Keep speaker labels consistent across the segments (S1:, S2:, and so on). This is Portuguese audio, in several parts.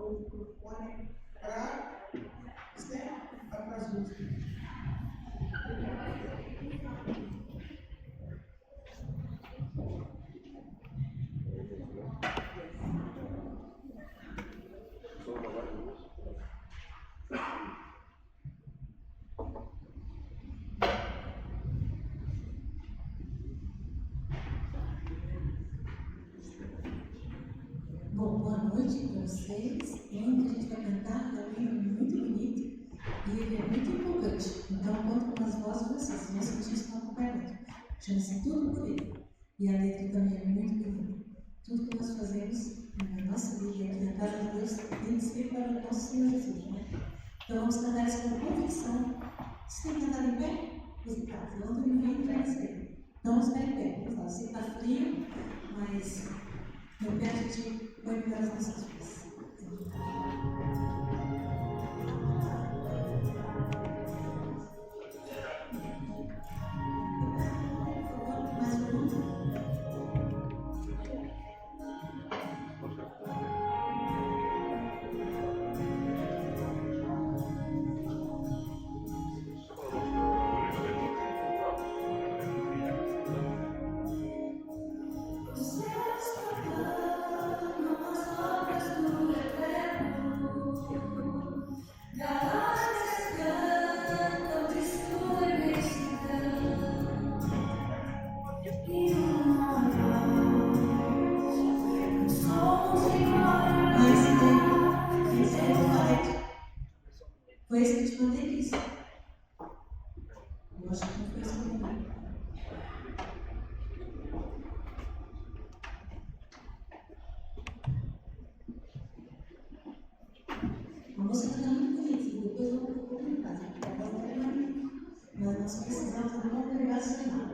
S1: o microfone para as músicas.
S2: Bom, boa noite para vocês. O hino que a gente vai cantar é um hino muito bonito e ele é muito empolgante. Então, conto com as vozes de vocês, vão sentir isso no acompanhamento. Chama-se Tudo por Ele. E a letra também é muito bonita. Tudo que nós fazemos na nossa vida aqui na casa de Deus tem que ser para o nosso Senhor Jesus, né? Então, vamos cantar isso com convicção. Você tem cantado em pé? Você tá, se não tem ninguém, vai ser. Então, vamos ficar em pé. Vamos lá, você está frio, mas em pé a gente vai cuidar das nossas vidas. Mais um. Foi esse que eu te mandei isso. Eu acho que não foi esse que eu mandei. A música está muito bonita, depois eu vou colocar em casa. Mas nós precisamos de uma congregacional.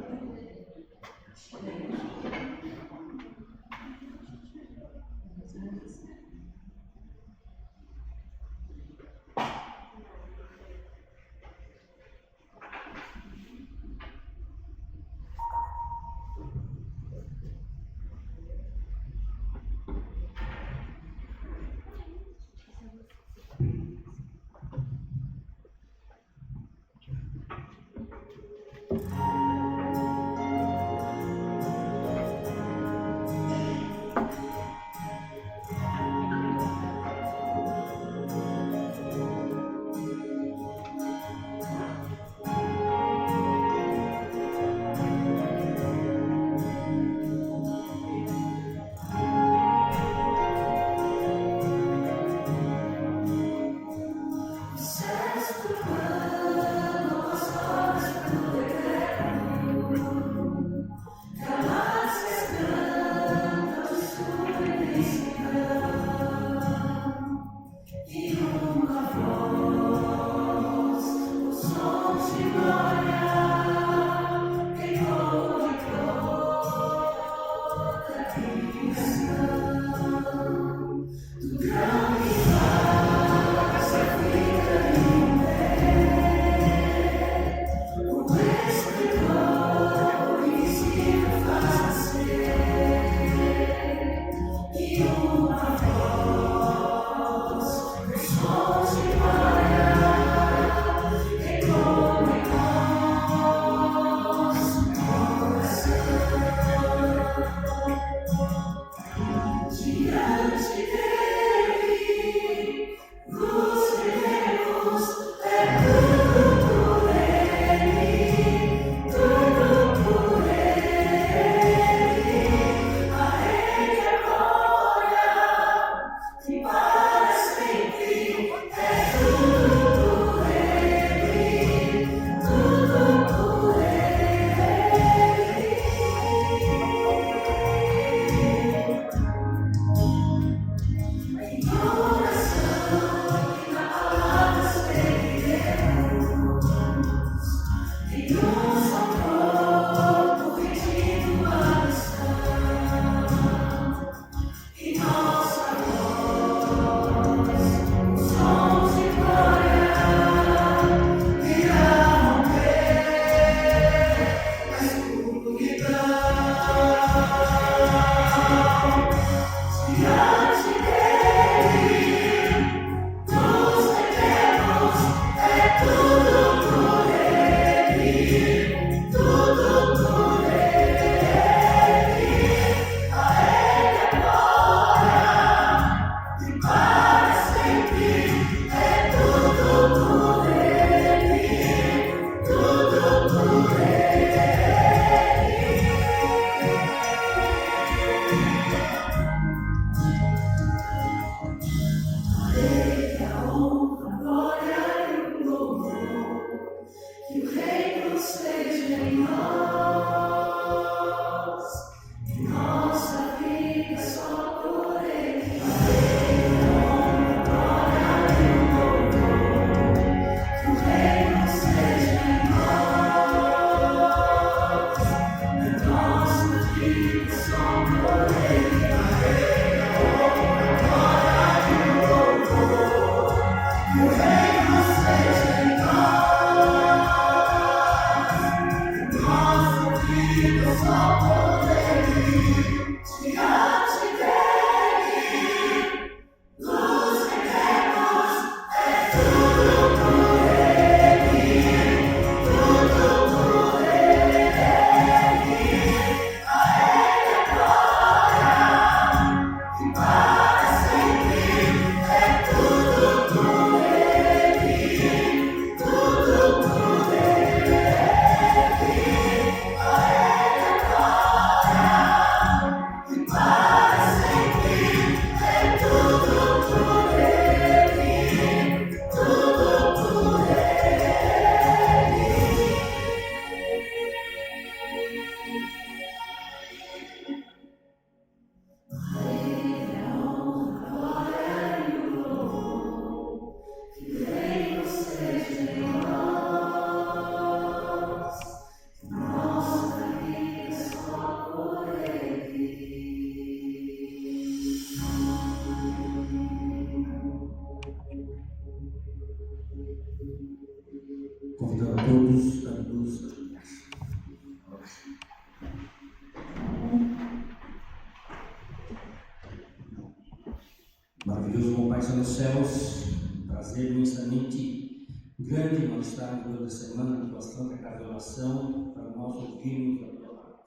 S3: Pai nos céus, prazer imensamente grande nós estarmos toda semana na tua santa casa de oração para nós ouvirmos a tua palavra.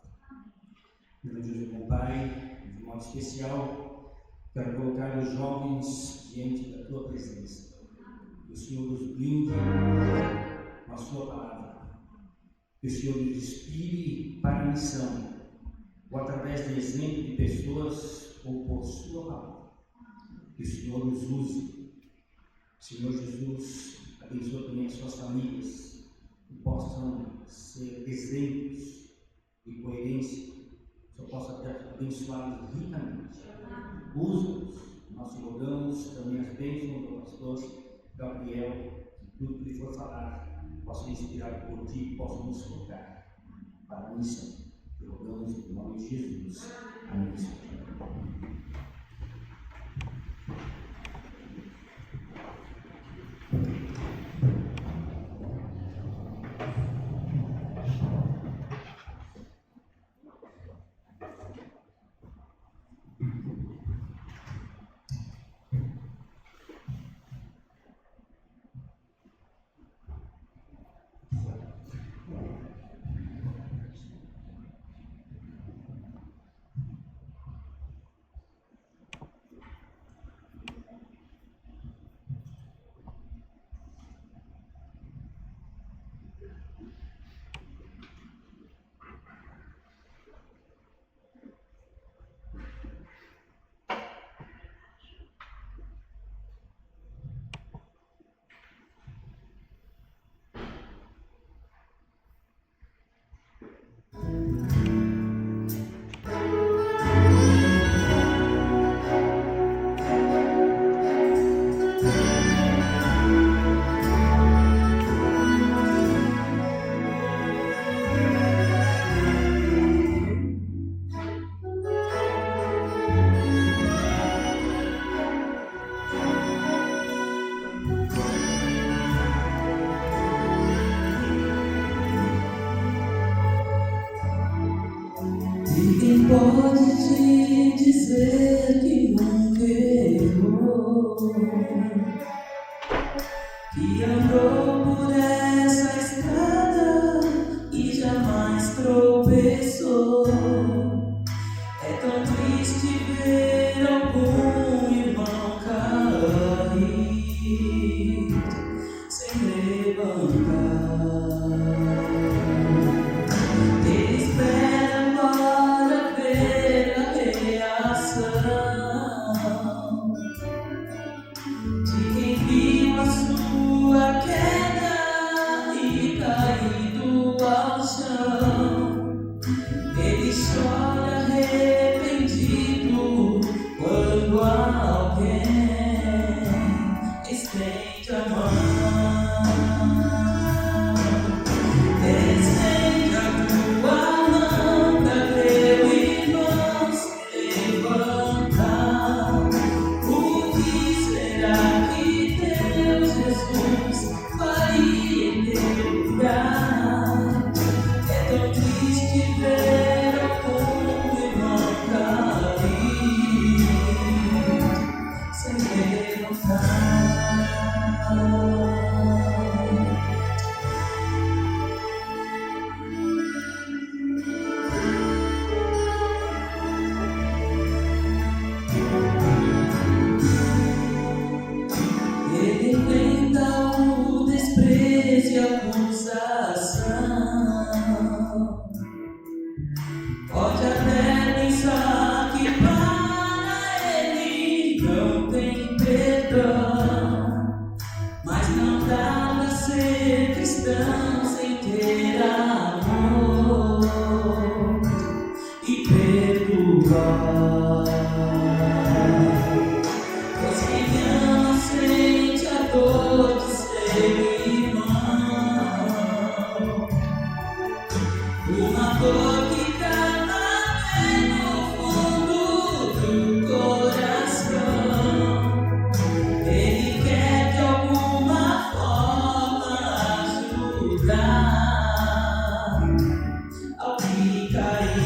S3: Meu Deus, meu Pai, de modo especial, quero colocar os jovens diante da tua presença. Que o Senhor nos blinde com a sua palavra. Que o Senhor nos inspire para a missão, ou através do exemplo de pessoas, ou por sua palavra. Que o Senhor nos use. Senhor Jesus, abençoa também as suas famílias, que possam ser exemplos de coerência, que só possa abençoá-los ricamente. Usa-nos, nós te rogamos também as bênçãos do pastor Gabriel, que tudo que lhe for falar possa ser inspirado por ti e possa nos tocar para a missão. Te rogamos em nome de Jesus. Amém.
S2: Quem pode te dizer que nunca errou, que andou por essa estrada e jamais tropeçou? É tão triste ver algum irmão cair sem levantar. Ele espera para ver a reação de quem viu a sua queda e caído ao chão. Ele chora arrependido quando alguém estende a mão. Estende a tua mão pra ver o irmão se levantar. O que será que Deus Jesus faria em teu lugar? É tão triste ver algum irmão cair sem levantar. Ele enfrenta o desprezo e a acusação. Pode até pensar que para ele não tem perdão, mas não dá pra ser cristão sem ter amor e perdoar. Pois quem ama sente a dor de seu irmão, uma dor que cala bem no fundo do coração. Ele quer de alguma forma ajudar ao que cair.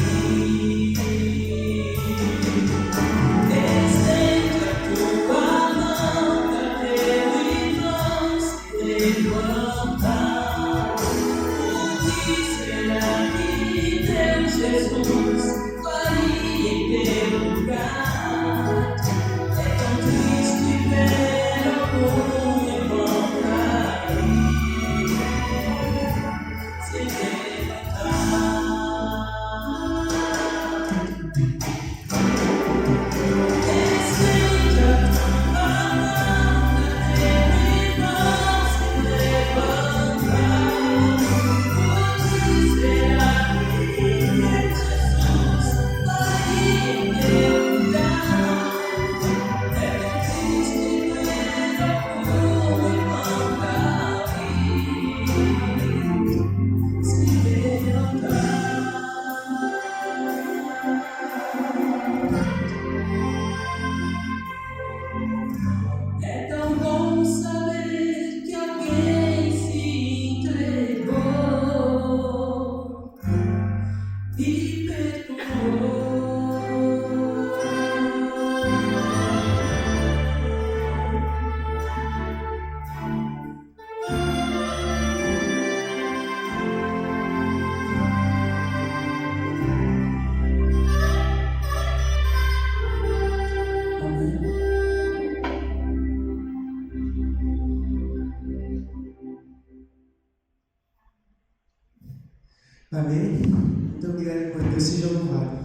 S4: Amém? Muito obrigado, por Deus seja louvado.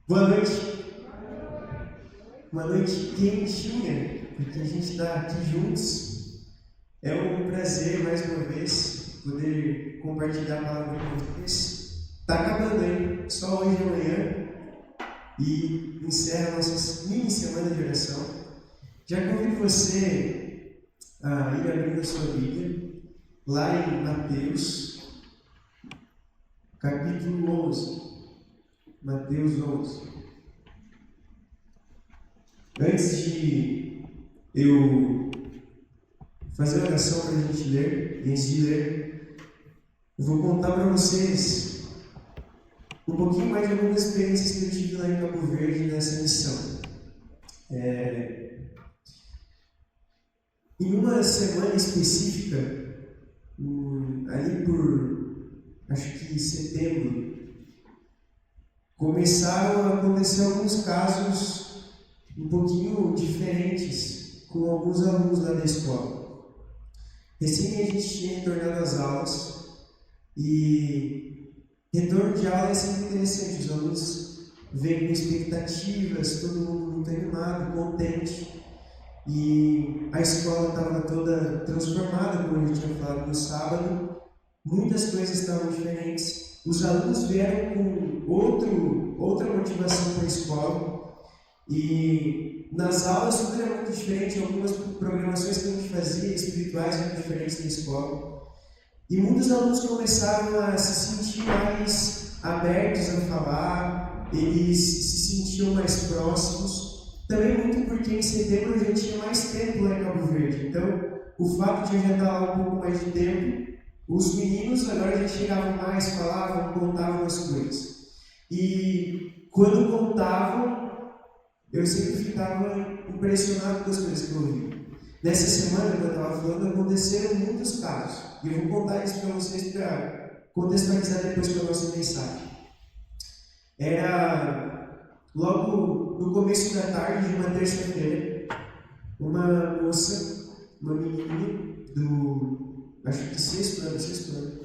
S4: Boa noite. Uma noite quentinha, porque a gente está aqui juntos. É um prazer, mais uma vez, poder compartilhar a palavra com vocês. Está acabando, hein? Só hoje e amanhã. E encerra a nossa mini semana de oração. Já convido você a ir abrindo a sua Bíblia, lá em Mateus, capítulo 11. Mateus 11. Antes de eu fazer a oração para a gente ler, e antes de ler, eu vou contar para vocês um pouquinho mais de algumas experiências que eu tive lá em Cabo Verde nessa missão. Em uma semana específica, ali por, acho que setembro, começaram a acontecer alguns casos um pouquinho diferentes com alguns alunos lá da escola. Recém a gente tinha retornado às aulas e retorno de aula é sempre interessante, os alunos vêm com expectativas, todo mundo muito animado, contente, e a escola estava toda transformada, como a gente tinha falado no sábado, muitas coisas estavam diferentes, os alunos vieram com outra motivação para a escola, e nas aulas tudo era muito diferente, algumas programações que a gente fazia espirituais eram diferentes na escola. E muitos alunos começaram a se sentir mais abertos a falar, eles se sentiam mais próximos. Também muito porque em setembro a gente tinha mais tempo lá em Cabo Verde. Então, o fato de eu já estar lá um pouco mais de tempo, os meninos agora já chegavam mais, falavam, contavam as coisas. E quando contavam, eu sempre ficava impressionado com as coisas que eu ouvi. Nessa semana que eu estava falando, aconteceram muitos casos. E eu vou contar isso para vocês para contextualizar depois para a nossa mensagem. Era logo no começo da tarde de uma terça-feira, uma moça, uma menininha acho que sexto ano,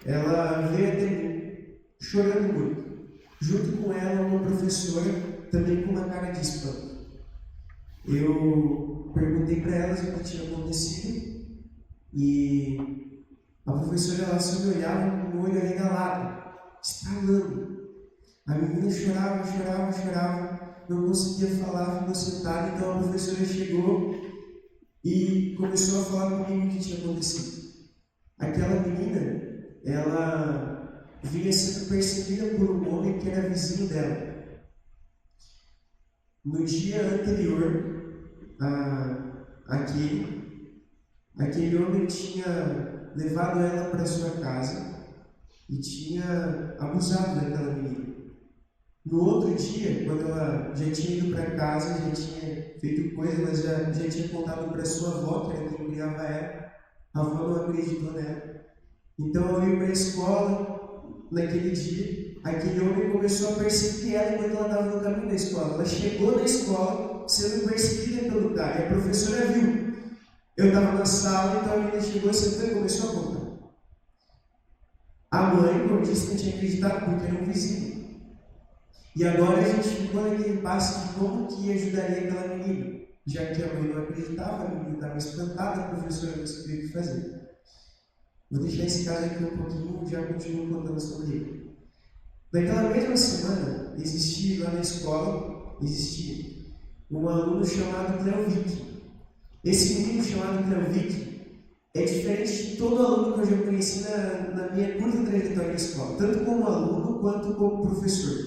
S4: ela veio até mim, chorando muito. Junto com ela, uma professora, também com uma cara de espanto. Eu perguntei para elas o que tinha acontecido e a professora ela só me olhava com o olho arregalado, estralando. A menina chorava, não conseguia falar, ficou sentada, então a professora chegou e começou a falar comigo o que tinha acontecido. Aquela menina, ela vinha sendo perseguida por um homem que era vizinho dela. No dia anterior aquele homem tinha levado ela para sua casa e tinha abusado daquela menina. No outro dia, quando ela já tinha ido para casa, já tinha feito coisa, ela já tinha contado para sua avó, que era quem criava ela. A avó não acreditou nela. Então eu ia para a escola naquele dia. aquele homem começou a perseguir ela enquanto ela estava no caminho da escola. Ela chegou na escola sendo perseguida pelo cara, e a professora viu. Eu estava na sala, então a menina chegou, sentou e começou a contar. A mãe, como eu disse, não tinha acreditado porque era um vizinho. E agora a gente ficou naquele passo de como que ajudaria aquela menina. Já que a mãe não acreditava, a menina estava espantada, a professora não sabia o que fazer. Vou deixar esse caso aqui um pouquinho e já continuo contando sobre ele. Naquela mesma semana, existia lá na escola, um aluno chamado Cleovic. Esse menino chamado Cleovic é diferente de todo aluno que eu já conheci na minha curta trajetória de escola, tanto como aluno quanto como professor.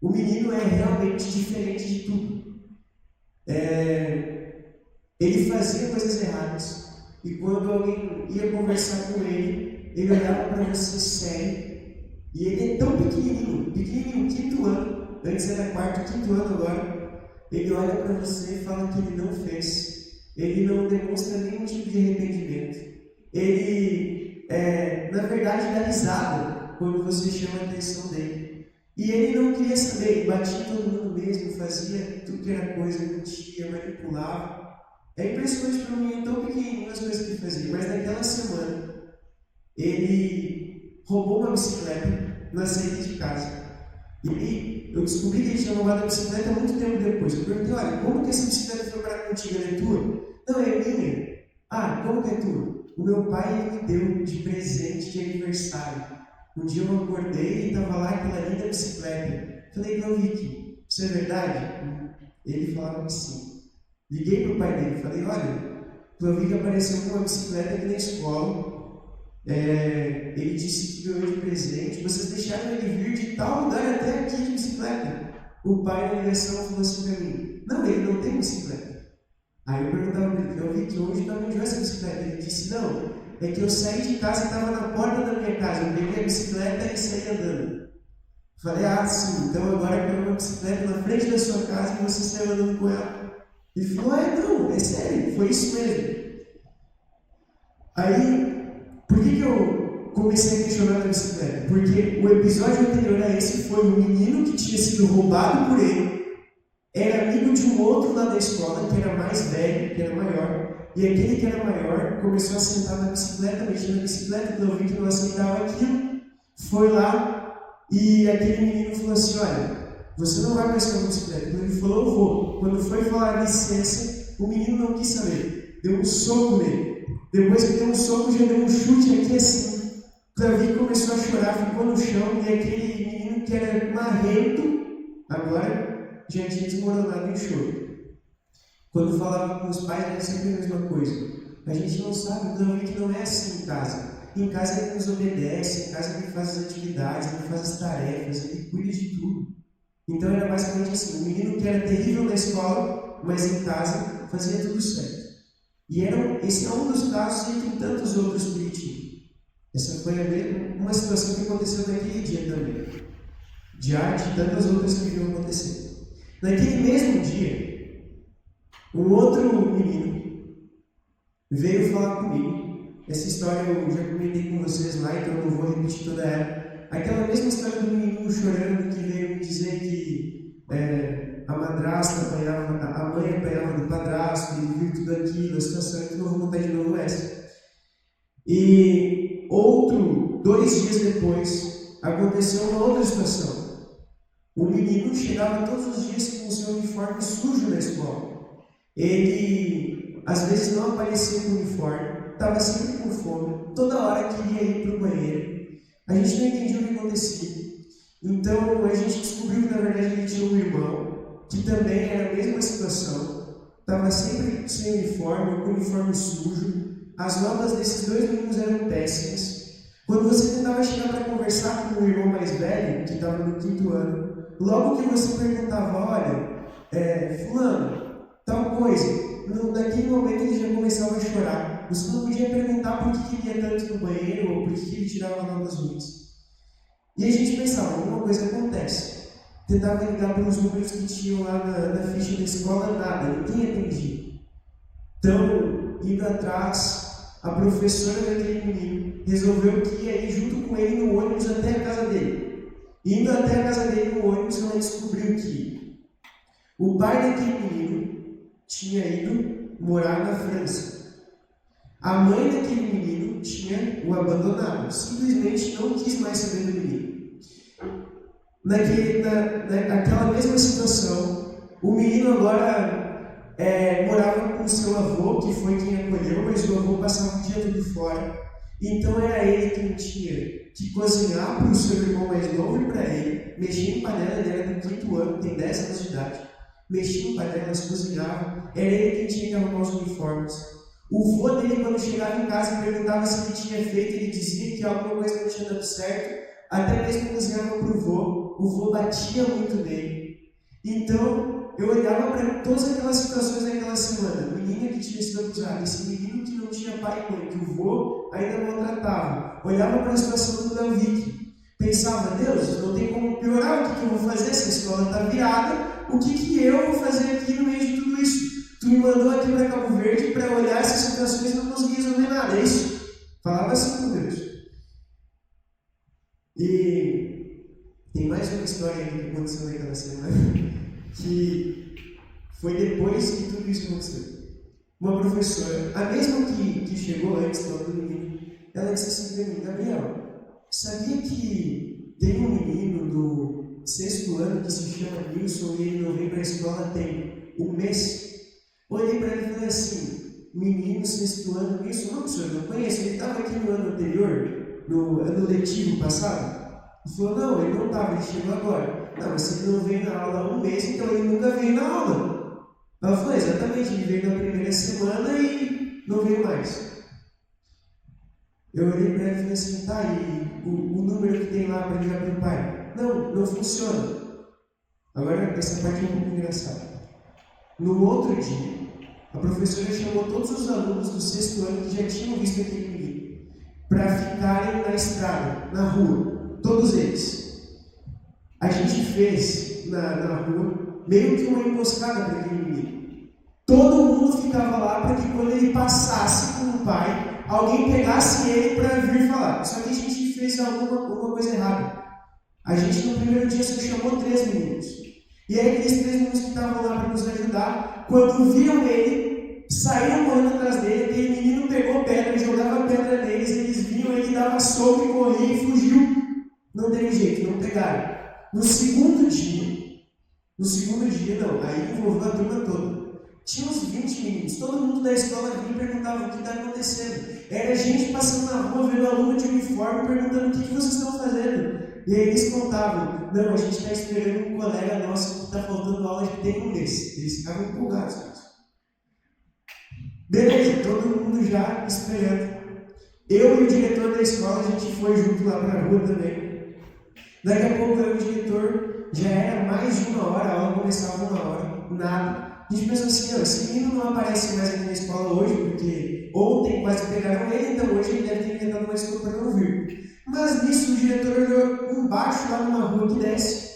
S4: O menino é realmente diferente de tudo. Ele fazia coisas erradas, e quando alguém ia conversar com ele, ele olhava para você sério, e ele é tão pequenininho, quinto ano, antes era quarto, quinto ano agora, ele olha para você e fala que ele não fez, ele não demonstra nenhum tipo de arrependimento, ele, na verdade, dá risada quando você chama a atenção dele. E ele não queria saber, ele batia todo mundo mesmo, fazia tudo que era coisa, mentia, manipulava. É impressionante para mim, tão pequenininho as coisas que ele fazia, mas naquela semana ele roubou uma bicicleta na saída de casa. E eu descobri que ele tinha roubado a bicicleta muito tempo depois. Eu perguntei, olha, como que essa bicicleta foi parar contigo? Ela é tua? Não, é minha. Ah, como que é tua? O meu pai me deu de presente de aniversário. Um dia eu acordei e estava lá aquela linda bicicleta. Falei, Cleovic, isso é verdade? Ele falava que sim. Liguei para o pai dele e falei, olha, Cleovic apareceu com uma bicicleta aqui na escola. Ele disse que ganhou de presente. Vocês deixaram ele vir de tal lugar até aqui de bicicleta. O pai da ligação falou assim para mim, não, ele não tem bicicleta. Aí eu perguntava para ele, Cleovic, onde está onde essa bicicleta? Ele disse, não, é que eu saí de casa e estava na porta da minha casa. Eu peguei a bicicleta e saí andando. Falei, ah, sim, então agora eu pego uma bicicleta na frente da sua casa e você sai andando com ela. Ele falou, não, é sério, foi isso mesmo. Aí, por que eu comecei a questionar a bicicleta? Porque o episódio anterior a esse foi um menino que tinha sido roubado por ele, era amigo de um outro lá da escola, que era mais velho, que era maior, e aquele que era maior começou a sentar na bicicleta, mexendo na bicicleta, então eu vi que não aceitava aquilo, foi lá, e aquele menino falou assim, olha, você não vai mais com a bicicleta. Quando ele falou, eu vou. Quando foi falar licença, o menino não quis saber. Deu um soco nele. Depois que deu um soco, já deu um chute aqui assim. Cleovic começou a chorar, ficou no chão, e aquele menino que era marrento, agora já tinha desmoronado em choro. Quando falava com os pais, era sempre a mesma coisa. A gente não sabe, o Cleovic não é assim em casa. Em casa ele nos obedece, em casa ele faz as atividades, ele faz as tarefas, ele cuida de tudo. Então era basicamente assim, um menino que era terrível na escola, mas em casa fazia tudo certo. E esse é um dos casos entre tantos outros que ele tinha. Essa foi uma situação que aconteceu naquele dia também. Diante de tantas outras que vinham acontecer. Naquele mesmo dia, um outro menino veio falar comigo. Essa história eu já comentei com vocês lá, então eu não vou repetir toda ela. Aquela mesma história do menino chorando que veio me dizer que a madrasta apanhava, a mãe apanhava do padrasto, ele viu tudo aquilo, a situação, então não vou contar de novo essa. E 2 dias depois, aconteceu uma outra situação. O menino chegava todos os dias com o seu uniforme sujo na escola. Ele, às vezes, não aparecia com o uniforme, estava sempre com fome, toda hora queria ir para o banheiro. A gente não entendia o que acontecia. Então, a gente descobriu que, na verdade, ele tinha um irmão, que também era a mesma situação, estava sempre sem uniforme, com o uniforme sujo. As notas desses 2 meninos eram péssimas. Quando você tentava chegar para conversar com o irmão mais velho, que estava no 5º ano, logo que você perguntava, olha, fulano, tal coisa, naquele momento ele já começava a chorar. Você não podia perguntar por que ele ia tanto no banheiro ou por que ele tirava notas ruins. E a gente pensava, alguma coisa acontece. Tentava ligar para os números que tinham lá na ficha da escola, nada, ninguém atendia. Então, indo atrás, a professora daquele menino resolveu que ia ir junto com ele no ônibus até a casa dele. Indo até a casa dele no ônibus, ela descobriu que o pai daquele menino tinha ido morar na França. A mãe daquele menino tinha o abandonado, simplesmente não quis mais saber do menino. Naquela mesma situação, o menino agora morava com seu avô, que foi quem acolheu, mas o avô passava o dia todo fora. Então era ele quem tinha que cozinhar para o seu irmão mais novo e para ele, mexia em panela, ele era do 5º ano, tem 10 anos de idade, mexia em panelas, cozinhava, era ele quem tinha que arrumar os uniformes. O vô dele, quando chegava em casa e perguntava se ele tinha feito, ele dizia que alguma coisa não tinha dado certo, até mesmo cozinhava para o vô batia muito nele. Então, eu olhava para todas aquelas situações naquela semana, menina que tinha sido abusada, esse menino que não tinha pai e mãe, que o vô ainda maltratava, olhava para a situação do Leovic, pensava, Deus, não tem como piorar, o que eu vou fazer? Essa escola está virada, o que eu vou fazer aqui no meio de tudo isso? Tu me mandou aqui para Cabo Verde para olhar essas situações e não consegui resolver nada, é isso? Falava assim com Deus. E tem mais uma história que aconteceu naquela semana, que foi depois que tudo isso aconteceu. Uma professora, a mesma que chegou antes do menino, ela disse assim para mim, Gabriel, sabia que tem um menino do 6º ano que se chama Nilson e ele não vem para a escola tem um mês? Olhei para ele e falei assim, menino 6º ano, Nilson, não, professor, não conheço, ele estava aqui no ano anterior, no ano letivo passado? Ele falou, não, ele não estava, ele chegou agora. Não, mas se ele não veio na aula há um mês, então ele nunca veio na aula. Ela falou, exatamente, ele veio na primeira semana e não veio mais. Eu olhei para ele e falei assim, tá, e o número que tem lá para ligar para o pai? Não funciona. Agora, essa parte é um pouco engraçada. No outro dia, a professora chamou todos os alunos do 6º ano que já tinham visto aquele menino para ficarem na estrada, na rua, todos eles. A gente fez na rua meio que uma emboscada para aquele menino. Todo mundo ficava lá para que quando ele passasse com o pai, alguém pegasse ele para vir falar. Só que a gente fez alguma coisa errada. A gente no primeiro dia só chamou 3 meninos. E aí aqueles 3 meninos que estavam lá para nos ajudar, quando viram ele, saíram correndo atrás dele, aquele menino pegou pedra, jogava pedra neles, eles vinham, ele dava soco e corria e fugiu. Não teve jeito, não pegaram. No segundo dia não, aí envolveu a turma toda. Tinha uns 20 meninos, todo mundo da escola vinha e perguntava o que está acontecendo. Era gente passando na rua, vendo aluno de uniforme, perguntando o que vocês estão fazendo. E aí eles contavam, não, a gente está esperando um colega nosso que está faltando aula de tem um mês. Eles ficavam empolgados com isso. Beleza, todo mundo já esperando. Eu e o diretor da escola, a gente foi junto lá para a rua também. Daqui a pouco eu e o diretor, já era mais de 1 hora, a aula começava 1 hora, nada. A gente pensou assim, não, esse menino não aparece mais aqui na escola hoje, porque ontem quase pegaram ele, então hoje ele deve ter inventado uma desculpa para não vir. Mas nisso o diretor olhou embaixo, lá numa rua que desce,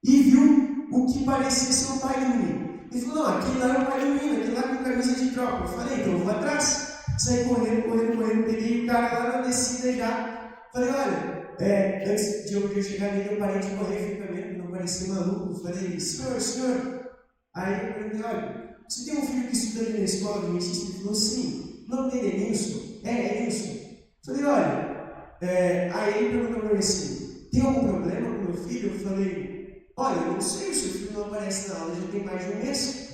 S4: e viu o que parecia ser o pai do menino. Ele falou, não, aquele lá é o pai do menino, aquele lá com camisa de tropa. Eu falei, então eu vou atrás. Saí correndo, peguei o cara lá na descida já. Falei, olha, antes de eu chegar nele, eu parei de correr, fui caminhando, não parecia maluco. Eu falei, senhor. Aí eu perguntei, olha, você tem um filho que estuda ali na escola do Metista? Ele falou, sim. O nome dele é Nilson? É Nilson. Eu falei, olha, aí ele perguntou para mim assim, tem algum problema com meu filho? Eu falei, olha, eu não sei, o seu filho não aparece na aula, já tem mais de 1 mês.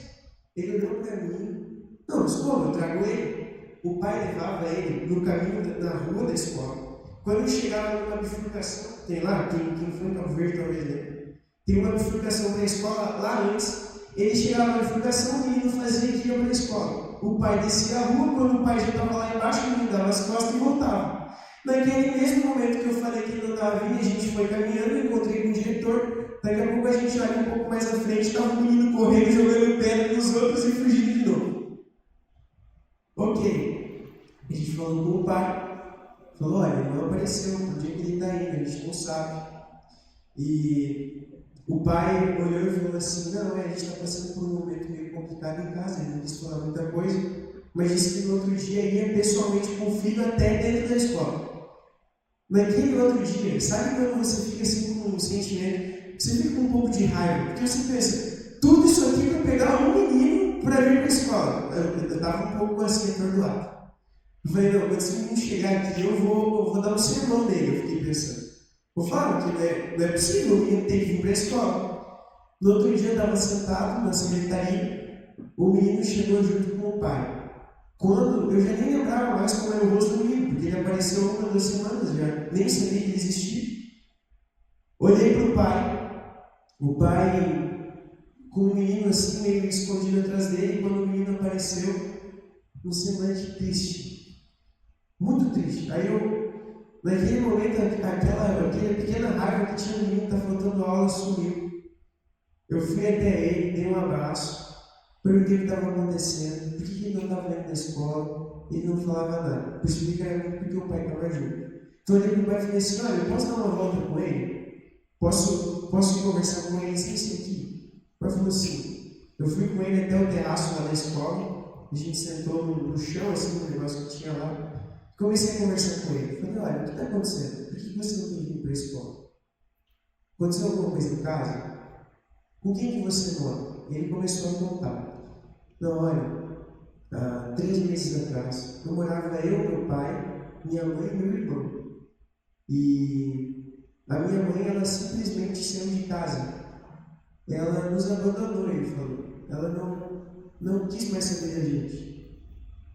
S4: Ele olhou para mim, não, mas como, eu trago ele. O pai levava ele no caminho na rua da escola. Quando chegava numa bifurcação, tem lá, quem foi em Cabo Verde talvez lembre, tem uma bifurcação para a escola lá antes. Ele chegava na bifurcação, o menino fazia que ia para a escola. O pai descia a rua, quando o pai já estava lá embaixo, o menino dava as costas e voltava. Naquele mesmo momento que eu falei que ele não estava vindo, a gente foi caminhando, encontrei com o diretor. Daqui a pouco a gente olha um pouco mais à frente, estava o menino correndo, jogando pedra nos outros e fugindo de novo. Ok. A gente falou com o pai. Falou, olha, ele não apareceu, onde é que ele está indo? A gente não sabe. E o pai olhou e falou assim, não, a gente está passando por um momento meio complicado em casa, ele não quis falar muita coisa, mas disse que no outro dia ia pessoalmente com o filho até dentro da escola. naquele outro dia, sabe quando você fica assim com um sentimento, você fica com um pouco de raiva, porque você pensa, tudo isso aqui para pegar um menino para vir para a escola. Eu estava um pouco assim, atordoado. Eu falei, não, quando esse menino chegar aqui, eu vou dar um sermão nele. Eu fiquei pensando. Eu falo que não é possível, o menino tem que vir para a escola. No outro dia eu estava sentado na secretaria, o menino chegou junto com o pai. Quando eu já nem lembrava mais como era o rosto do menino, porque ele apareceu há 1 ou 2 semanas, já nem sabia que ele existia. Olhei para o pai com o menino assim, meio escondido atrás dele, e quando o menino apareceu, um semblante triste, muito triste. Aí naquele momento, aquela pequena raiva que tinha no menino, está faltando aula, sumiu. Eu fui até ele, dei um abraço, perguntei o que estava acontecendo, por que ele não estava indo na escola, ele não falava nada. Percebi que era porque o pai estava junto. Então eu olhei para o pai e falei assim, olha, eu posso dar uma volta com ele? Posso conversar com ele sem ser aqui? O pai falou assim, eu fui com ele até o terraço lá da escola, a gente sentou no chão, assim, no negócio que tinha lá, comecei a conversar com ele. Falei, olha, o que está acontecendo? Por que você não tem que ir para a escola? Aconteceu alguma coisa em casa? Com quem que você mora? Ele começou a contar. Não, olha, há 3 meses atrás, eu morava meu pai, minha mãe e meu irmão. E a minha mãe, ela simplesmente saiu de casa. Ela nos abandonou, ele falou. Ela não quis mais saber da gente.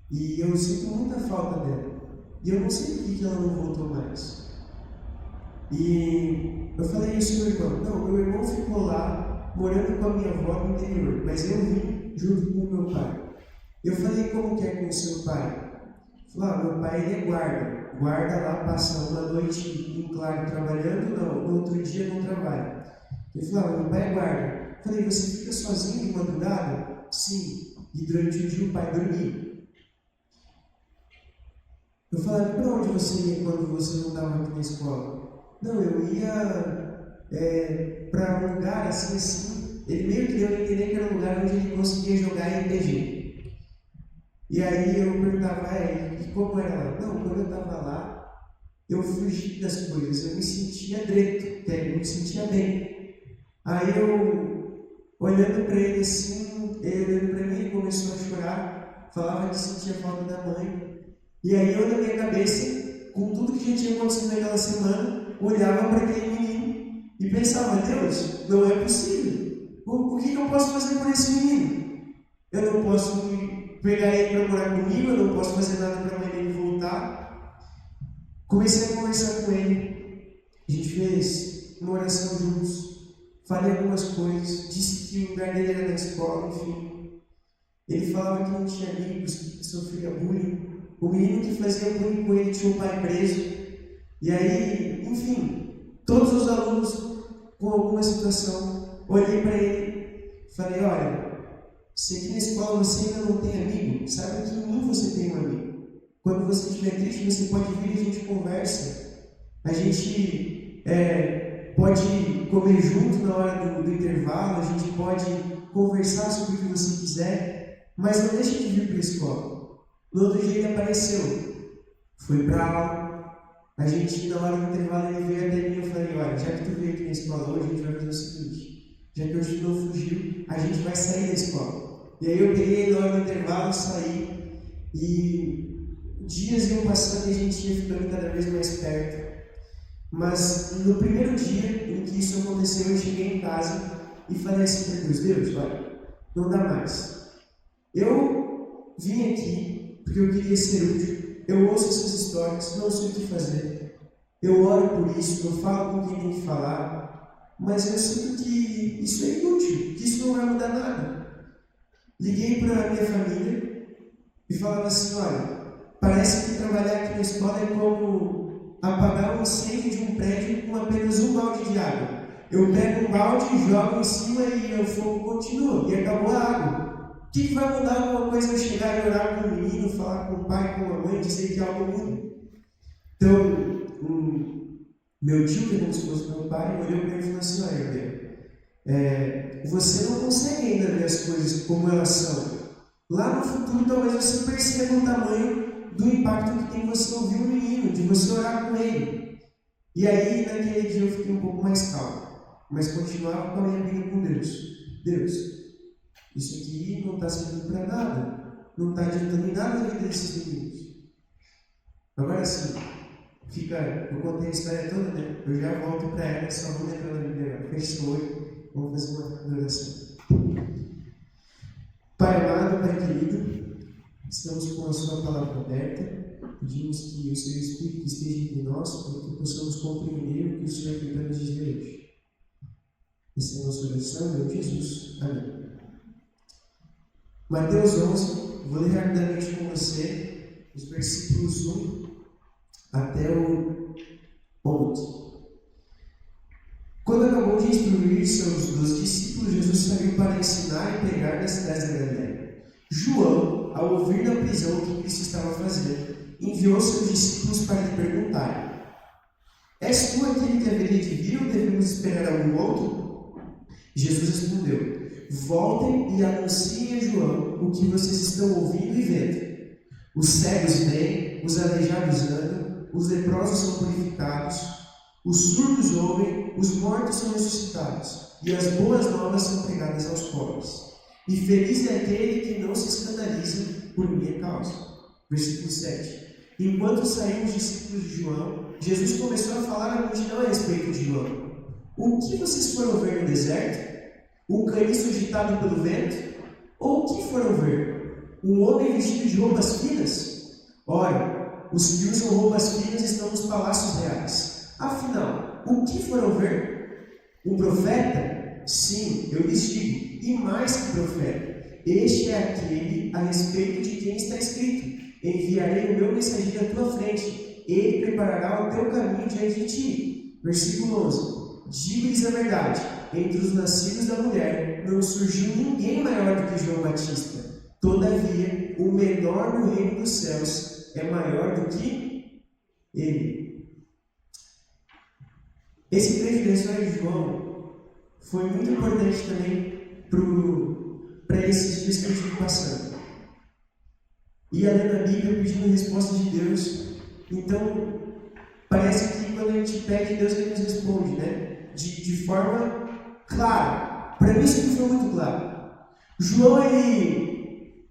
S4: E eu sinto muita falta dela. E eu não sei por que ela não voltou mais. E eu falei isso ao meu irmão. Não, meu irmão ficou lá, morando com a minha avó no interior, mas eu vim junto com o meu pai. Eu falei, como que é com o seu pai? Ele falou, meu pai ele é guarda lá, passa uma noite em claro trabalhando, não, no outro dia não trabalha. Ele falou, meu pai é guarda. Eu falei, você fica sozinho de madrugada? Sim. E durante o dia o pai dormia. Eu falei, para onde você ia quando você não estava aqui na escola? Não, eu ia para um lugar assim. Ele meio que deu a entender que era um lugar onde ele conseguia jogar RPG. E aí eu perguntava a ele, e como era lá? Não, quando eu estava lá, eu fugi das coisas, eu me sentia direito, eu me sentia bem. Aí eu, olhando para ele assim, ele olhando para mim, começou a chorar, falava que sentia falta da mãe. E aí eu, na minha cabeça, com tudo que já tinha acontecido naquela semana, olhava para aquele menino e pensava, Deus, não é possível. O que eu posso fazer por esse menino? Eu não posso pegar ele para morar comigo, eu não posso fazer nada para a mãe dele voltar. Comecei a conversar com ele, a gente fez uma oração juntos, falei algumas coisas, disse que o lugar dele era na escola, enfim. Ele falava que não tinha amigos, que sofria bullying. O menino que fazia bullying com ele tinha um pai preso. E aí, enfim, todos os alunos com alguma situação, olhei para ele, falei, olha, se aqui na escola você ainda não tem amigo, saiba que em mim você tem um amigo. Quando você estiver triste, você pode vir e a gente conversa. A gente pode comer junto na hora do intervalo, a gente pode conversar sobre o que você quiser, mas não deixe de vir para a escola. No outro dia ele apareceu, foi para aula, a gente na hora do intervalo ele veio até mim e eu falei, olha, já que tu veio aqui na escola hoje, a gente vai fazer o seguinte, já que hoje tu não fugiu, a gente vai sair da escola. E aí eu peguei na hora do intervalo, saí, e dias iam passando e a gente ia ficando cada vez mais perto. Mas no primeiro dia em que isso aconteceu, eu cheguei em casa e falei assim para Deus, olha, não dá mais. Eu vim aqui porque eu queria ser útil, eu ouço essas histórias, não sei o que fazer, eu oro por isso, eu falo com quem tem que falar, mas eu sinto que isso é inútil, que isso não vai mudar nada. Liguei para a minha família e falava assim, olha, parece que trabalhar aqui na escola é como apagar um incêndio de um prédio com apenas um balde de água. Eu pego um balde, jogo em cima e o fogo continua, e acabou a água. O que vai mudar alguma coisa eu chegar e orar com o menino, falar com o pai, com a mãe, dizer que algo muda? Então, meu tio, que é como se fosse meu pai, olhou para mim e falou assim, olha, você não consegue ainda ver as coisas como elas são. Lá no futuro, talvez você perceba o tamanho do impacto que tem você ouvir o menino, de você orar com ele. E aí, naquele dia, eu fiquei um pouco mais calmo, mas continuava com a minha briga com Deus. Deus, isso aqui não está servindo para nada, não está adiantando em nada na vida desses meninos. Agora sim, eu contei a história toda, né? Eu já volto para ela, só vou entrar na Bíblia agora. Feche o olho, vamos fazer uma oração. Pai amado, Pai querido, estamos com a Sua palavra aberta. Pedimos que o Seu Espírito esteja entre nós, para que possamos compreender o que o Senhor tem para nos dizer hoje. Essa é a nossa oração, em nome de Jesus. Amém. Mateus 11, vou ler rapidamente com você os versículos 1 até o 11. Quando acabou de instruir seus 12 discípulos, Jesus saiu para ensinar e pregar nas cidades da Galiléia. João, ao ouvir na prisão o que Cristo estava fazendo, enviou seus discípulos para lhe perguntarem: És tu aquele que haveria de vir ou devemos esperar algum outro? Jesus respondeu: Voltem e anunciem a João o que vocês estão ouvindo e vendo. Os cegos veem, os aleijados andam, os leprosos são purificados, os surdos ouvem, os mortos são ressuscitados, e as boas novas são pregadas aos pobres. E feliz é aquele que não se escandaliza por minha causa. Versículo 7. Enquanto saíam os discípulos de João, Jesus começou a falar à multidão a respeito de João. O que vocês foram ver no deserto? Um caniço agitado pelo vento? Ou o que foram ver? Um homem vestido de roupas finas? Ora, os que usam roupas finas estão nos palácios reais. Afinal, o que foram ver? Um profeta? Sim, eu lhes digo, e mais que profeta. Este é aquele a respeito de quem está escrito: enviarei o meu mensageiro à tua frente, ele preparará o teu caminho diante de ti. Versículo 11. Digo-lhes a verdade, entre os nascidos da mulher não surgiu ninguém maior do que João Batista. Todavia, o menor no reino dos céus é maior do que ele. Esse trecho da história de João foi muito importante também para esses dias que eu estive passando. Ia lendo a Bíblia pedindo resposta de Deus. Então, parece que quando a gente pede, Deus ele nos responde, né? De forma clara. Para mim isso foi muito claro. João ele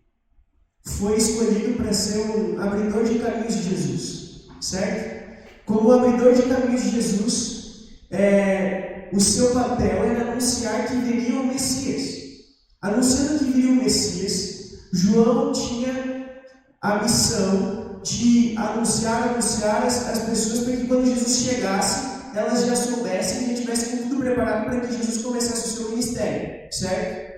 S4: foi escolhido para ser um abridor de caminhos de Jesus, certo? Como abridor de caminhos de Jesus, o seu papel era anunciar que viria o Messias. Anunciando que viria o Messias, João tinha a missão de anunciar as pessoas para que quando Jesus chegasse, elas já soubessem e já tivessem tudo preparado para que Jesus começasse o seu ministério, certo?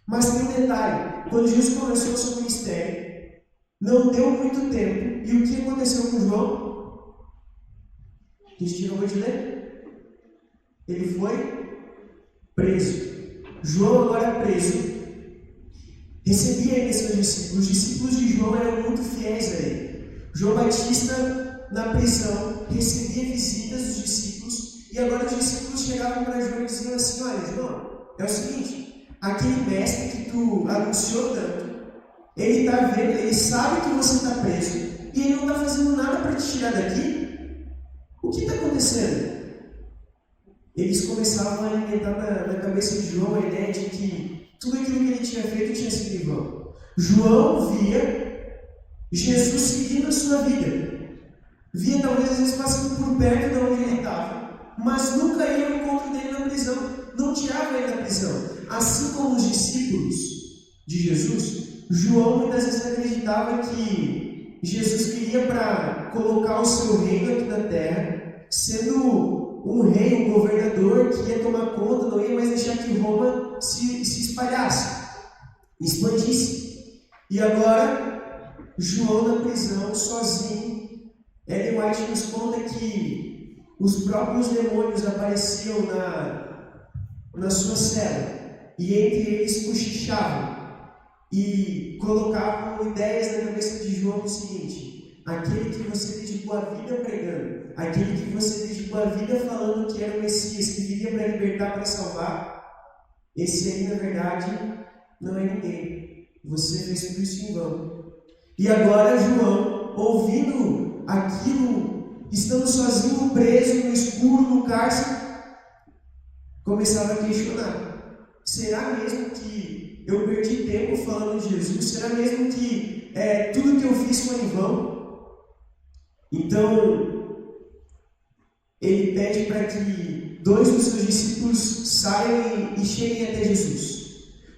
S4: Mas tem um detalhe: quando Jesus começou o seu ministério, não deu muito tempo, e o que aconteceu com João? A gente acabou de ler? Ele foi preso. João, agora preso, recebia ele seus discípulos. Os discípulos de João eram muito fiéis a ele. João Batista, na prisão, recebia visitas dos discípulos, e agora os discípulos chegavam para João e diziam assim: olha, João, é o seguinte, aquele mestre que tu anunciou tanto, ele está vendo, ele sabe que você está preso, e ele não está fazendo nada para te tirar daqui. O que está acontecendo? Eles começavam a alimentar na cabeça de João a ideia de que tudo aquilo que ele tinha feito tinha sido em vão. João via Jesus seguindo a sua vida. Via talvez às vezes passando por perto de onde ele estava, mas nunca ia ao encontro dele na prisão, não tirava ele da prisão. Assim como os discípulos de Jesus, João muitas vezes acreditava que Jesus viria para colocar o seu reino aqui na terra, sendo um rei, um governador que ia tomar conta, não ia mais deixar que Roma se espalhasse, expandisse. E agora, João na prisão, sozinho, Ellen White nos conta que os próprios demônios apareciam na sua cela, e entre eles cochichavam e colocavam ideias na cabeça de João o seguinte: aquele que você dedicou a vida pregando, aquele que você dedicou a vida falando que era o Messias, que viria para libertar, para salvar, esse aí na verdade não é ninguém. Você fez tudo isso em vão. E agora João, ouvindo aquilo estando sozinho, preso, no escuro, no cárcere, começava a questionar: será mesmo que eu perdi tempo falando de Jesus? Será mesmo que tudo que eu fiz foi em vão? Então, ele pede para que 2 dos seus discípulos saiam e cheguem até Jesus.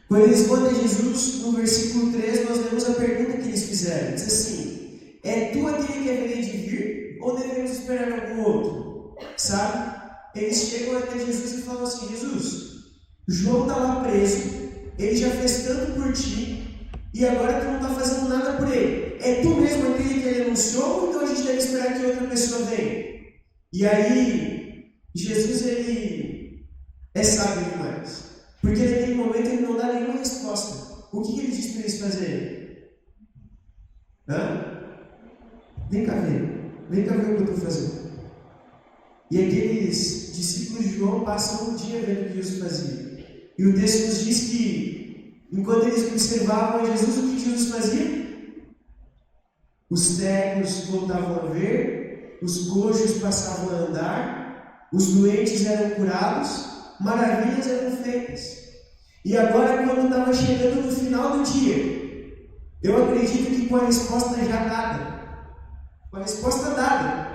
S4: Quando eles vão até Jesus, no versículo 3, nós lemos a pergunta que eles fizeram. Diz assim: é tu aquele que haveria de vir, ou devemos esperar algum outro? Sabe? Eles chegam até Jesus e falam assim: Jesus, João está lá preso, ele já fez tanto por ti, e agora tu não está fazendo nada por ele. É tu mesmo aquele que ele anunciou, ou então a gente deve esperar que outra pessoa venha? E aí, Jesus, ele é sábio demais, porque naquele momento ele não dá nenhuma resposta. O que ele diz para eles fazerem? Vem cá ver o que eu estou fazendo. E aqueles discípulos de João passam um dia vendo o que Jesus fazia. E o texto nos diz que, enquanto eles observavam Jesus, o que Jesus fazia? Os cegos voltavam a ver, os coxos passavam a andar, os doentes eram curados, maravilhas eram feitas. E agora, quando estava chegando no final do dia, eu acredito que com a resposta já dada,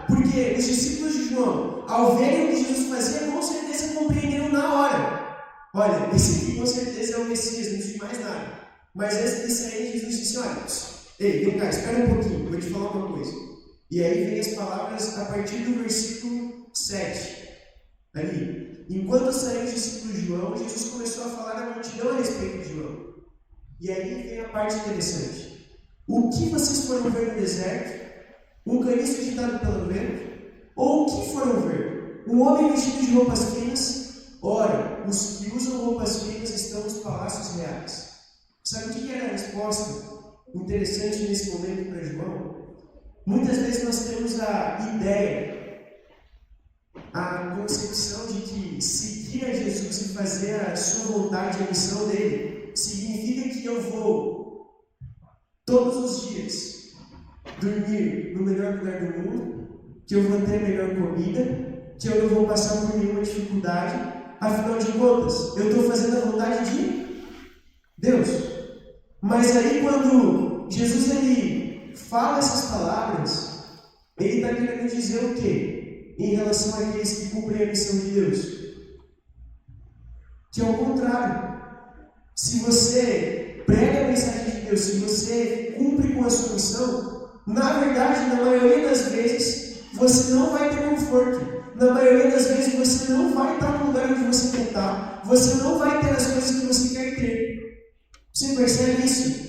S4: porque os discípulos de João, ao verem o que Jesus fazia, com certeza compreenderam na hora: olha, esse aqui com certeza é o Messias, não diz mais nada. Mas antes de sair, Jesus disse: olha, ei, vem cá, espera um pouquinho, vou te falar uma coisa. E aí vem as palavras a partir do versículo 7. Ali: enquanto saíram os discípulos de João, Jesus começou a falar à multidão a respeito de João. E aí vem a parte interessante: o que vocês foram ver no deserto? Um caniço agitado pelo vento? Ou o que foram ver? Um homem vestido de roupas finas? Ora, os que usam roupas finas estão nos palácios reais. Sabe o que era a resposta interessante nesse momento para João? Muitas vezes nós temos a ideia, a concepção de que seguir a Jesus e fazer a sua vontade, a missão dele, significa que eu vou todos os dias dormir no melhor lugar do mundo, que eu vou ter a melhor comida, que eu não vou passar por nenhuma dificuldade. Afinal de contas, eu estou fazendo a vontade de Deus. Mas aí, quando Jesus ele fala essas palavras, ele está querendo dizer o quê em relação àqueles que cumprem a missão de Deus? Que é o contrário. Se você prega a mensagem de Deus, se você cumpre com a sua missão, na verdade, na maioria das vezes, você não vai ter conforto. Na maioria das vezes, você não vai estar no lugar onde você quer estar. Você não vai ter as coisas que você quer ter. Você percebe isso?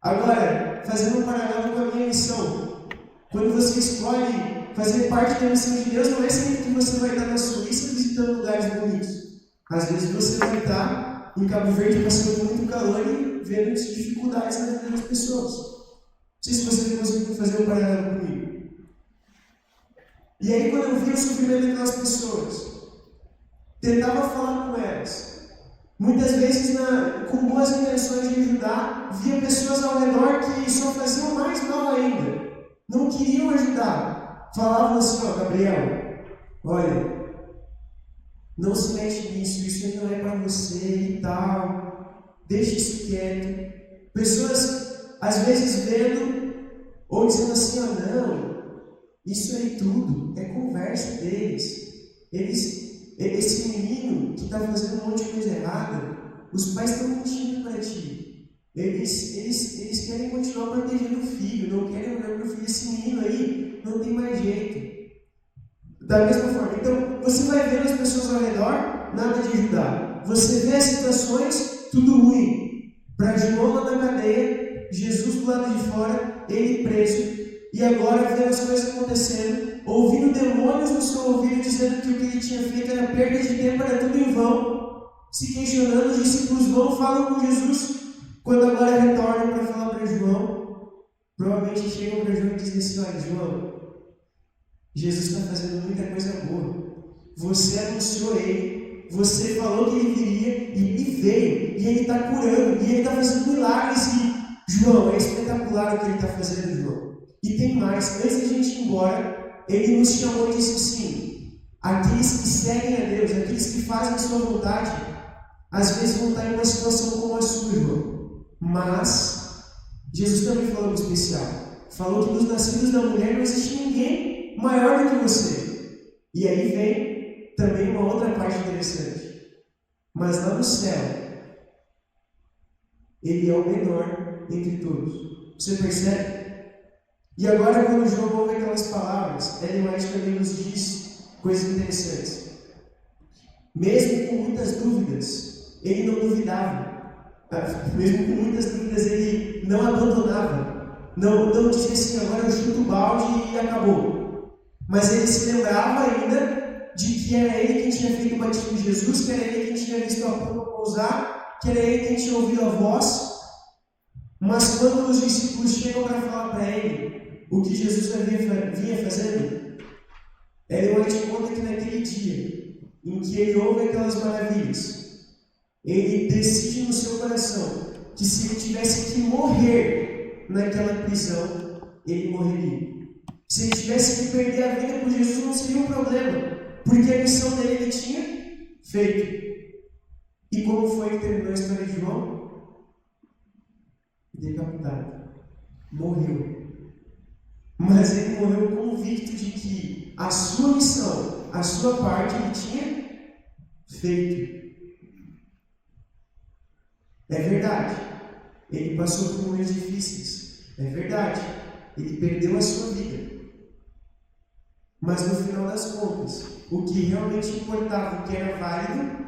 S4: Agora, fazendo um paralelo com a minha missão, quando você escolhe fazer parte da missão de Deus, não é sempre que você vai estar na Suíça visitando lugares bonitos. Às vezes você vai estar em Cabo Verde passando muito calor e vendo dificuldades na vida das pessoas. Não sei se você conseguiu fazer um paralelo comigo. E aí, quando eu vi o sofrimento daquelas pessoas, tentava falar com elas. Muitas vezes, com boas intenções de ajudar, via pessoas ao redor que só faziam mais mal ainda. Não queriam ajudar. Falavam assim: ó, Gabriel, olha, não se mete nisso, isso aí não é para você e tal. Deixa isso quieto. Pessoas, às vezes, vendo ou dizendo assim: ó, não, isso aí tudo é conversa deles. Esse menino que está fazendo um monte de coisa errada, os pais estão mentindo para ti. Eles querem continuar protegendo o filho, não querem olhar para o filho. Esse menino aí não tem mais jeito. Da mesma forma, então você vai ver as pessoas ao redor, nada de ajudar. Você vê as situações, tudo ruim. Para João lá na cadeia, Jesus do lado de fora, ele preso. E agora vendo as coisas acontecendo, ouvindo demônios no seu ouvido dizendo que o que ele tinha feito era perda de tempo, era tudo em vão, se questionando, os discípulos vão, falam com Jesus. Quando agora retornam para falar para João, provavelmente chegam para João e dizem assim: olha, João, Jesus está fazendo muita coisa boa, você anunciou ele, você falou que ele viria e ele veio, e ele está curando, e ele está fazendo milagres, e João, é espetacular o que ele está fazendo, João. E tem mais, antes de a gente ir embora, Ele nos chamou e disse assim: aqueles que seguem a Deus, aqueles que fazem a sua vontade, às vezes vão estar em uma situação como a sua, João. Mas Jesus também falou algo especial. Falou que dos nascidos da mulher não existe ninguém maior do que você. E aí vem também uma outra parte interessante. Mas lá no céu, ele é o menor entre todos. Você percebe? E agora, quando João ouve aquelas palavras, Ellen White também nos diz coisas interessantes. Mesmo com muitas dúvidas, ele não duvidava. Mesmo com muitas dúvidas, ele não abandonava. Não dizia assim: agora eu chuto o balde e acabou. Mas ele se lembrava ainda de que era ele quem tinha feito o batismo de Jesus, que era ele quem tinha visto a pomba pousar, que era ele quem tinha ouvido a voz. Mas quando os discípulos chegam para falar para ele o que Jesus vinha fazendo, Ellen White conta que naquele dia em que ele ouve aquelas maravilhas, ele decide no seu coração que se ele tivesse que morrer naquela prisão, ele morreria. Se ele tivesse que perder a vida por Jesus, não seria um problema, porque a missão dele ele tinha feito. E como foi que terminou a história de João? Decapitado. Morreu. Mas ele morreu convicto de que a sua missão, a sua parte, ele tinha feito. É verdade. Ele passou por momentos difíceis. É verdade. Ele perdeu a sua vida. Mas no final das contas, o que realmente importava, o que era válido,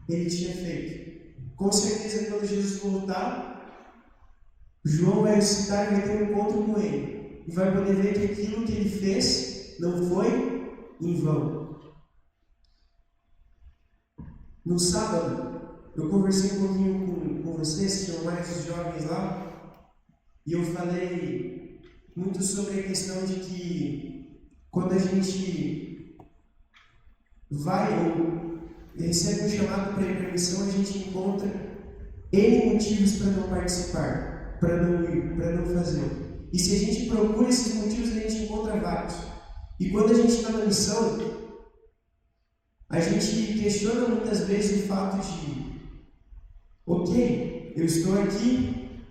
S4: ele tinha feito. Com certeza, quando Jesus voltar, João vai ressuscitar e vai ter um encontro com ele. E vai poder ver que aquilo que ele fez não foi em vão. No sábado, eu conversei um pouquinho com vocês, tinham mais jovens lá, e eu falei muito sobre a questão de que quando a gente vai ou recebe um chamado para ir para a missão, a gente encontra N motivos para não participar, para não ir, para não fazer. E se a gente procura esses motivos, a gente encontra vários. E quando a gente está na missão, a gente questiona muitas vezes o fato de: ok, eu estou aqui,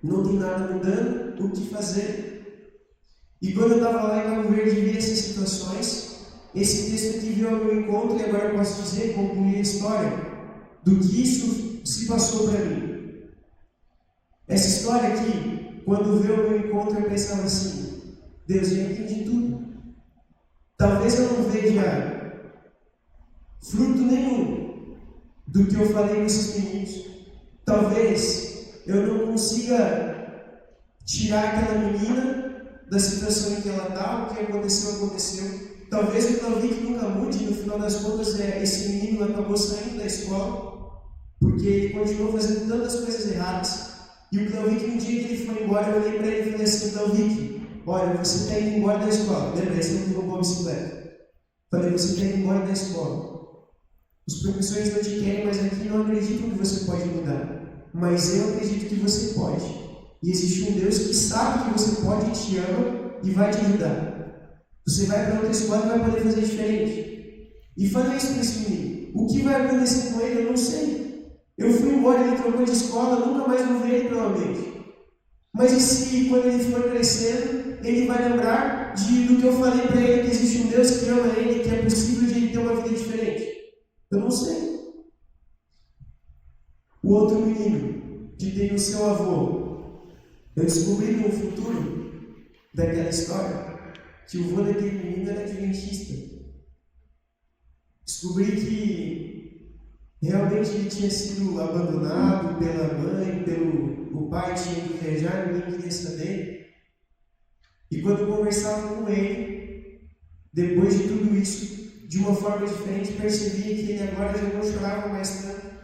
S4: não tem nada mudando, o que fazer? E quando eu estava lá em Cabo Verde e vi essas situações, esse texto aqui veio ao meu encontro, e agora eu posso dizer, concluir a história do que isso se passou para mim. Essa história aqui, quando veio ao meu encontro, eu pensava assim: Deus, eu entendi tudo. Talvez eu não veja fruto nenhum do que eu falei com esses meninos. Talvez eu não consiga tirar aquela menina da situação em que ela está, o que aconteceu. Talvez o Claudic nunca mude, no final das contas, esse menino acabou saindo da escola, porque ele continuou fazendo tantas coisas erradas. E o Claudic, no dia que ele foi embora, eu olhei para ele e falei assim: Claudic, olha, você está indo embora da escola. Lembra, você não roubou a bicicleta. Falei: você está indo embora da escola. Os professores não te querem, mas aqui não acreditam que você pode mudar. Mas eu acredito que você pode. E existe um Deus que sabe que você pode, te ama e vai te ajudar. Você vai para outra escola e vai poder fazer diferente. E falei isso para esse menino: o que vai acontecer com ele, eu não sei. Eu fui embora, ele trocou de escola, nunca mais vou ver ele, provavelmente. Mas e se, quando ele for crescendo, ele vai lembrar do que eu falei para ele, que existe um Deus que ama ele, que é possível de ele ter uma vida diferente? Eu não sei. O outro menino, que tem o seu avô, eu descobri no futuro daquela história que o avô daquele menino era adventista. Descobri que realmente ele tinha sido abandonado pela mãe, o pai tinha ido viajar, ninguém queria saber. E quando eu conversava com ele, depois de tudo isso, de uma forma diferente, percebia que ele agora já não chorava mais tanto.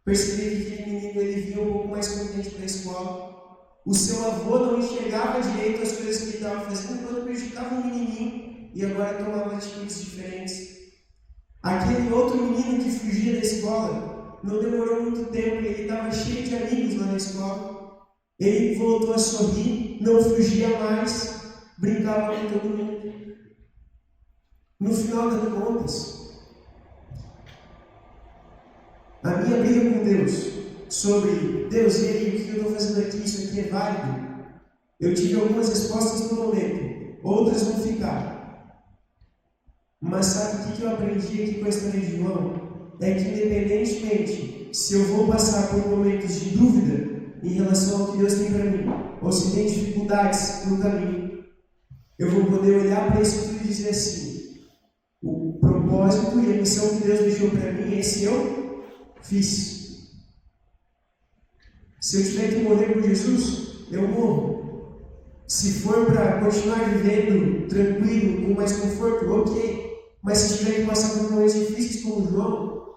S4: Percebia que aquele menino ele vinha um pouco mais contente para a escola. O seu avô não enxergava direito as coisas que ele estava fazendo, quando prejudicava o menininho, e agora tomava atitudes diferentes. Aquele outro menino que fugia da escola, não demorou muito tempo, ele estava cheio de amigos lá na escola. Ele voltou a sorrir, não fugia mais, brincava com todo mundo. No final das contas, a minha briga com Deus sobre Deus, e aí, o que eu estou fazendo aqui, isso aqui é válido? Eu tive algumas respostas no momento, outras vão ficar. Mas sabe o que eu aprendi aqui com a história de João? É que independentemente se eu vou passar por momentos de dúvida em relação ao que Deus tem para mim, ou se tem dificuldades no caminho, eu vou poder olhar para isso tudo e dizer assim: o propósito e a missão que Deus deixou para mim, esse eu fiz. Se eu tiver que morrer por Jesus, eu morro. Se for para continuar vivendo tranquilo, com mais conforto, ok. Mas se tiver que passar por momentos difíceis como João,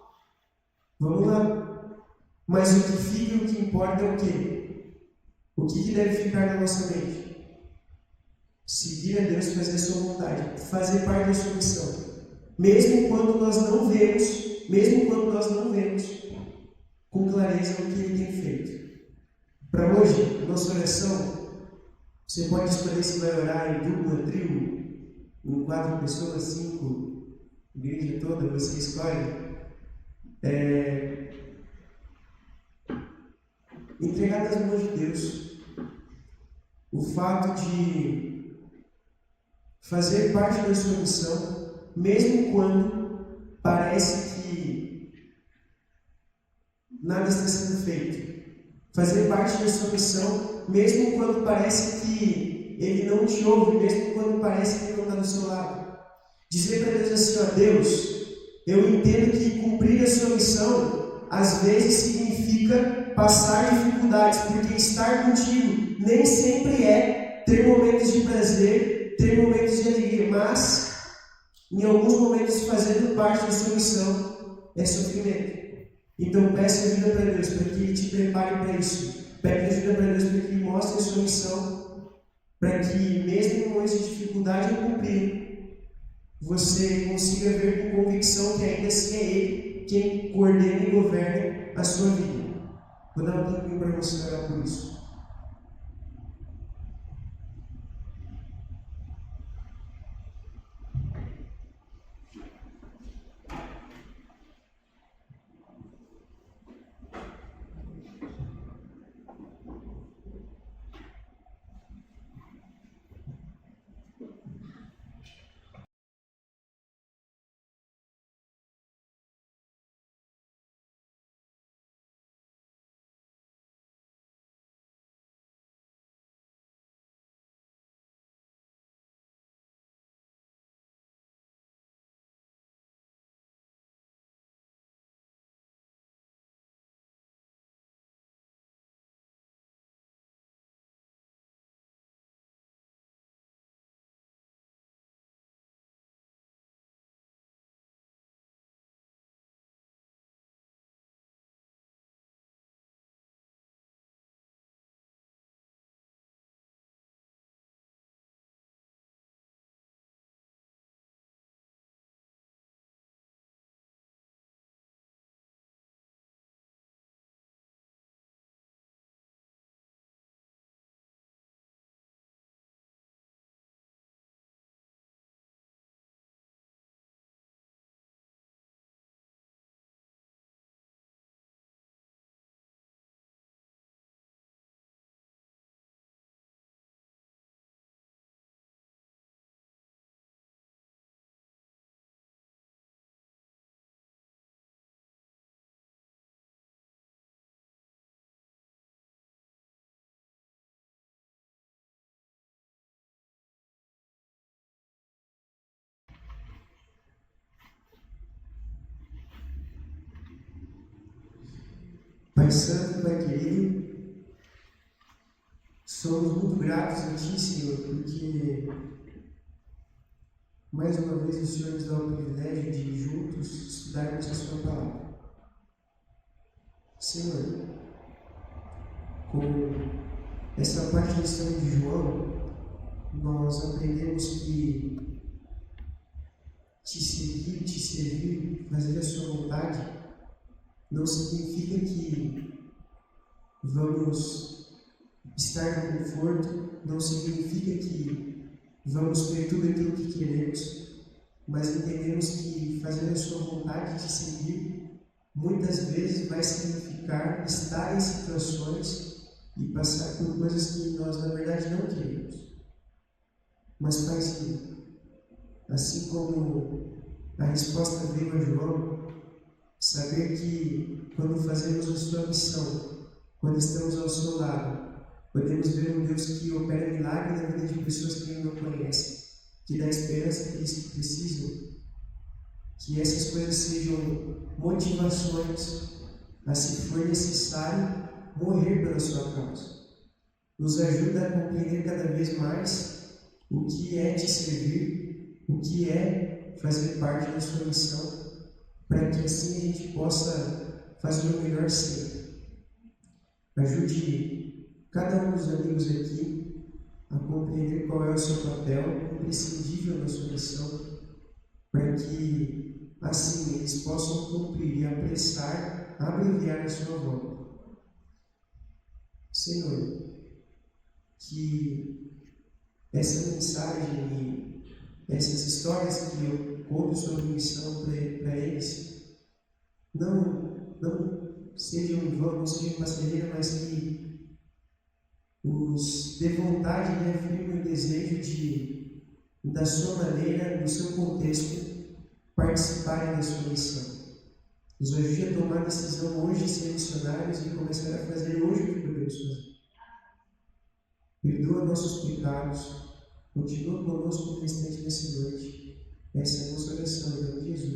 S4: vamos lá. Mas o que fica e o que importa é o quê? O que deve ficar na nossa mente? Seguir a Deus, fazer a sua vontade, fazer parte da sua missão. Mesmo quando nós não vemos, com clareza o que Ele tem feito. Para hoje, nossa oração, você pode escolher se vai orar em dupla, trio, em 4 pessoas, 5, igreja toda, você escolhe. Entregar nas mãos de Deus. O fato de fazer parte da sua missão, mesmo quando parece que nada está sendo feito. Fazer parte da sua missão, mesmo quando parece que Ele não te ouve, mesmo quando parece que Ele não está do seu lado. Dizer para Deus assim: ó Deus, eu entendo que cumprir a sua missão às vezes significa passar dificuldades, porque estar contigo nem sempre é ter momentos de prazer, ter momentos de alegria, mas em alguns momentos fazendo parte da sua missão é sofrimento. Então peça ajuda para Deus, para que Ele te prepare para isso. Peça ajuda para Deus para que Ele mostre a sua missão, para que mesmo em momentos de dificuldade em cumprir, você consiga ver com convicção que ainda assim é Ele quem coordena e governa a sua vida. Vou dar um tempinho para você orar por isso. Pai Santo, Pai querido, somos muito gratos a Ti, Senhor, porque mais uma vez o Senhor nos dá o privilégio de juntos estudarmos a Sua Palavra. Senhor, com essa parte da história de João, nós aprendemos que te servir, fazer a Sua vontade, não significa que vamos estar no conforto, não significa que vamos ter tudo aquilo que queremos, mas entendemos que fazer a sua vontade de seguir muitas vezes vai significar estar em situações e passar por coisas que nós na verdade não queremos. Mas Paizinho, assim como a resposta veio a João, saber que quando fazemos a sua missão, quando estamos ao seu lado, podemos ver um Deus que opera milagre na vida de pessoas que Ele não conhece, que dá esperança que eles precisam, que essas coisas sejam motivações a, se for necessário, morrer pela sua causa. Nos ajuda a compreender cada vez mais o que é te servir, o que é fazer parte da sua missão, para que assim a gente possa fazer o melhor sempre. Ajude cada um dos amigos aqui a compreender qual é o seu papel imprescindível na sua missão, para que assim eles possam cumprir e apressar, abreviar a sua volta. Senhor, que essa mensagem e essas histórias que eu conto sobre missão para eles não sejam em vão, não sejam passageiras, mas que os dê vontade e reafirmem o desejo de, da sua maneira, no seu contexto, participarem da sua missão. Nos ajude a tomar a decisão hoje de ser missionários e começar a fazer hoje o que podemos fazer. Perdoa nossos pecados, continua conosco no restante dessa noite. Essa é a nossa oração, em nome de Jesus.